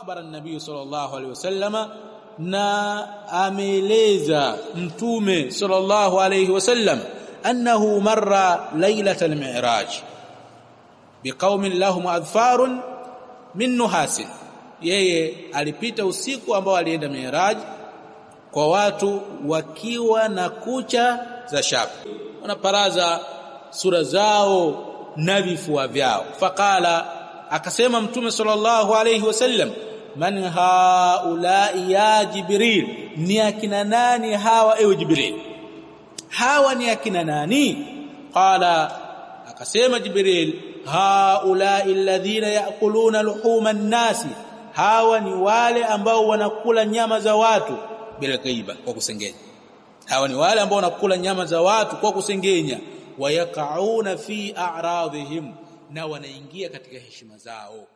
akhbara an-nabiy sallallahu alayhi wasallama, na ameeleza mtume sallallahu alayhi wasallam annahu marra laylatal mi'raj biqaumin lahum adfarun min nuhasin, yeye alipita usiku ambao alienda mi'raj kwa watu wakiwa na kucha za shaba, wanaparaza sura zao na vifua vyao. Faqala, akasema mtume sallallahu alayhi wasallam, man haula ya Jibril, ni akina nani hawa ewe Jibril, hawa ni akina nani? Qala, akasema Jibril, haula alladhina yaakuluna luhuma an-nasi, hawa ni wale ambao wanakula nyama za watu bila kaiba, kwa kusengenya. Hawa ni wale ambao wanakula nyama za watu kwa kusengenya. Wayaqauna fi a'radhihim, na wanaingia katika heshima zao.